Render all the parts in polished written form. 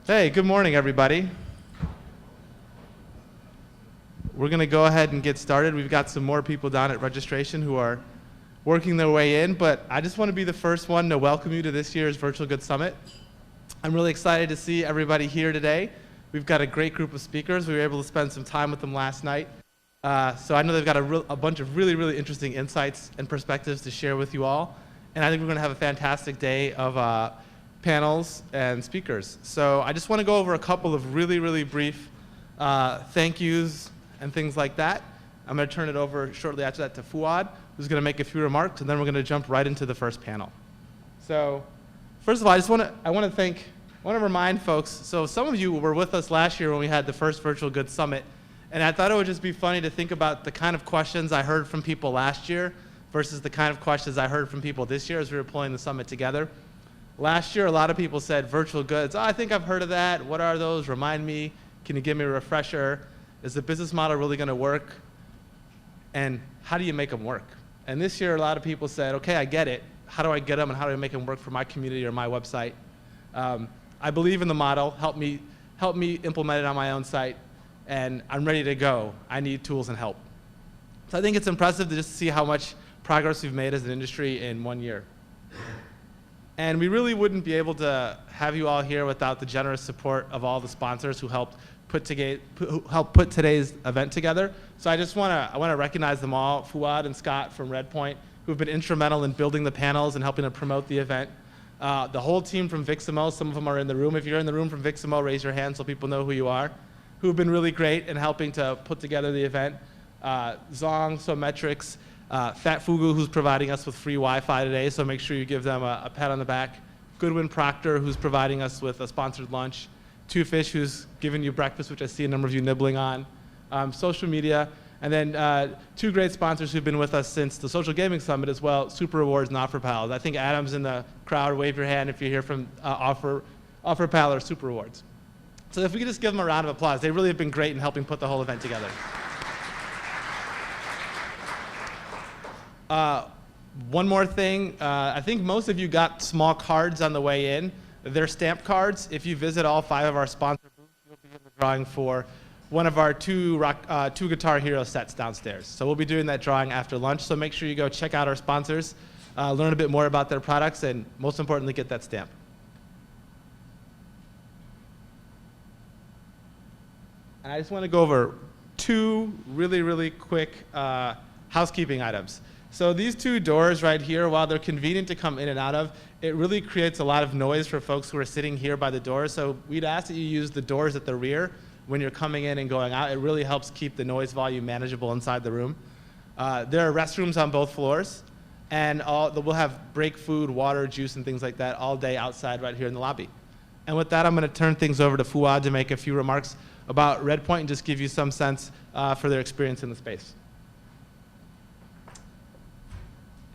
Hey, good morning, everybody. We're going to go ahead and get started. We've got some more people down at registration who are working their way in, but I just want to be the first one to welcome you to this year's Virtual Goods Summit. I'm really excited to see everybody here today. We've got a great group of speakers. We were able to spend some time with them last night. So I know they've got a bunch of really interesting insights and perspectives to share with you all. And I think we're going to have a fantastic day of panels and speakers. So I just want to go over a couple of really brief thank yous and things like that. I'm going to turn it over shortly after that to Fouad, who's going to make a few remarks, and then we're going to jump right into the first panel. So first of all, I want to remind folks, so some of you were with us last year when we had the first Virtual Goods Summit, and I thought it would just be funny to think about the kind of questions I heard from people last year versus the kind of questions I heard from people this year as we were pulling the summit together. Last year, a lot of people said virtual goods. Oh, I think I've heard of that. What are those? Remind me. Can you give me a refresher? Is the business model really going to work? And how do you make them work? And this year, a lot of people said, okay, I get it. How do I get them and how do I make them work for my community or my website? I believe in the model. Help me implement it on my own site. And I'm ready to go. I need tools and help. So I think it's impressive to just see how much progress we've made as an industry in 1 year. And we really wouldn't be able to have you all here without the generous support of all the sponsors who helped put today's event together. So I want to recognize them all, Fouad and Scott from Redpoint, who've been instrumental in building the panels and helping to promote the event. The whole team from Viximo, some of them are in the room. If you're in the room from Viximo, raise your hand so people know who you are, who've been really great in helping to put together the event. Zong, Sometrics, Fat Fugu, who's providing us with free Wi-Fi today, so make sure you give them a pat on the back. Goodwin Proctor, who's providing us with a sponsored lunch. Two Fish, who's giving you breakfast, which I see a number of you nibbling on. Social media, and then two great sponsors who've been with us since the Social Gaming Summit as well, Super Rewards and OfferPal. I think Adam's in the crowd. Wave your hand if you're here from OfferPal or Super Rewards. So if we could just give them a round of applause. They really have been great in helping put the whole event together. One more thing, I think most of you got small cards on the way in. They're stamp cards. If you visit all 5 of our sponsor booths, you'll be in the drawing for one of our two Guitar Hero sets downstairs. So we'll be doing that drawing after lunch, so make sure you go check out our sponsors, learn a bit more about their products, and most importantly, get that stamp. And I just want to go over 2 really quick housekeeping items. So these 2 doors right here, while they're convenient to come in and out of, it really creates a lot of noise for folks who are sitting here by the door. So we'd ask that you use the doors at the rear when you're coming in and going out. It really helps keep the noise volume manageable inside the room. There are restrooms on both floors, and we'll have break food, water, juice, and things like that all day outside right here in the lobby. And with that, I'm going to turn things over to Fouad to make a few remarks about Redpoint and just give you some sense for their experience in the space.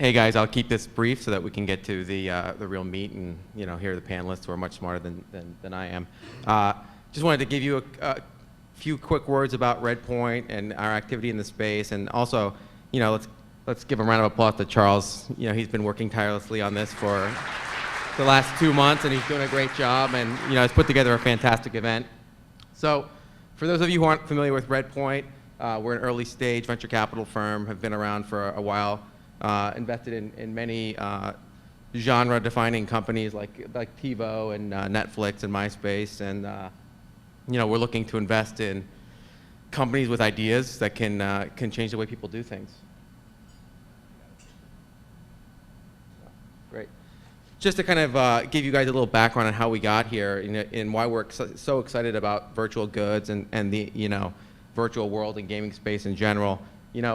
Hey guys, I'll keep this brief so that we can get to the real meat and hear the panelists who are much smarter than I am. Just wanted to give you a few quick words about Redpoint and our activity in the space, and also, let's give a round of applause to Charles. He's been working tirelessly on this for the last 2 months, and he's doing a great job, and he's put together a fantastic event. So, for those of you who aren't familiar with Redpoint, we're an early stage venture capital firm, have been around for a while. Invested in many genre-defining companies like TiVo and Netflix and MySpace, and we're looking to invest in companies with ideas that can change the way people do things. Great. Just to kind of give you guys a little background on how we got here and why we're so excited about virtual goods and the virtual world and gaming space in general.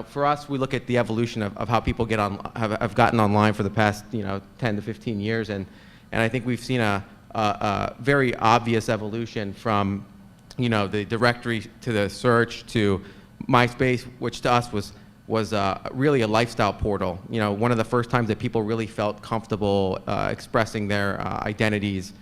For us, we look at the evolution of how people have gotten online for the past 10 to 15 years, and I think we've seen a very obvious evolution from the directory to the search to MySpace, which to us was really a lifestyle portal. One of the first times that people really felt comfortable expressing their identities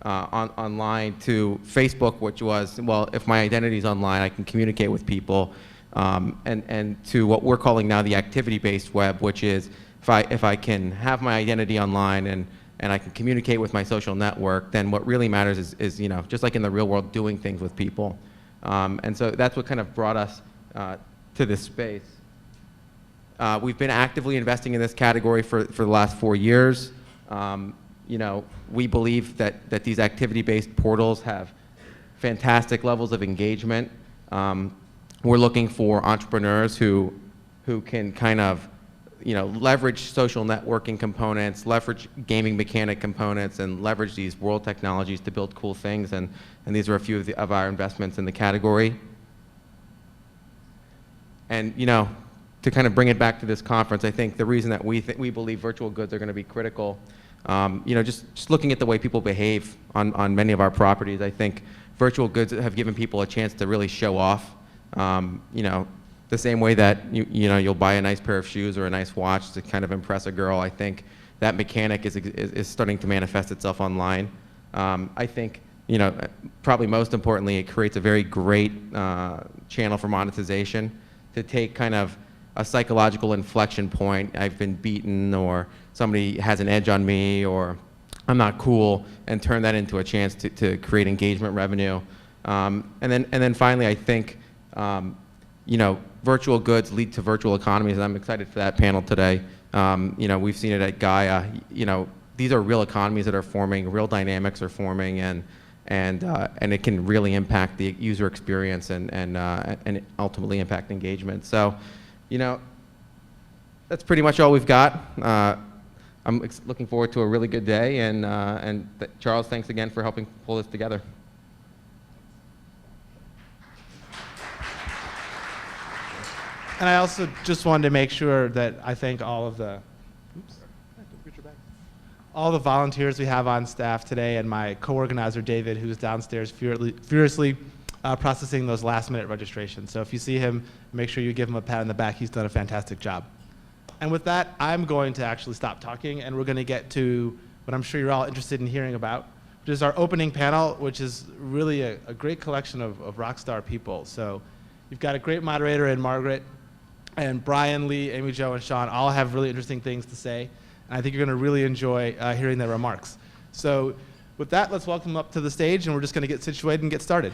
online, to Facebook, which was, well, if my identity is online, I can communicate with people. And to what we're calling now the activity-based web, which is if I can have my identity online and and I can communicate with my social network, then what really matters is you know, just like in the real world, doing things with people. And so that's what kind of brought us to this space. We've been actively investing in this category for the last 4 years. You know, we believe that these activity-based portals have fantastic levels of engagement. We're looking for entrepreneurs who can kind of, you know, leverage social networking components, leverage gaming mechanic components, and leverage these world technologies to build cool things. And these are a few of our investments in the category. And, you know, to kind of bring it back to this conference, I think the reason that we believe virtual goods are going to be critical, you know, just looking at the way people behave on many of our properties, I think virtual goods have given people a chance to really show off. You know, the same way that you know, you'll buy a nice pair of shoes or a nice watch to kind of impress a girl. I think that mechanic is starting to manifest itself online. I think, you know, probably most importantly, it creates a very great channel for monetization to take kind of a psychological inflection point. I've been beaten, or somebody has an edge on me, or I'm not cool, and turn that into a chance to create engagement revenue. And then finally, I think, you know, virtual goods lead to virtual economies, and I'm excited for that panel today. You know, we've seen it at Gaia. You know, these are real economies that are forming, real dynamics are forming, and it can really impact the user experience and ultimately impact engagement. So, you know, that's pretty much all we've got. I'm looking forward to a really good day, and Charles, thanks again for helping pull this together. And I also just wanted to make sure that I thank all of the volunteers we have on staff today, and my co-organizer David, who's downstairs furiously processing those last-minute registrations. So if you see him, make sure you give him a pat on the back. He's done a fantastic job. And with that, I'm going to actually stop talking, and we're going to get to what I'm sure you're all interested in hearing about, which is our opening panel, which is really a great collection of rock star people. So you've got a great moderator in Margaret, and Brian, Lee, Amy Jo, and Sean all have really interesting things to say. And I think you're going to really enjoy hearing their remarks. So with that, let's welcome them up to the stage, and we're just going to get situated and get started.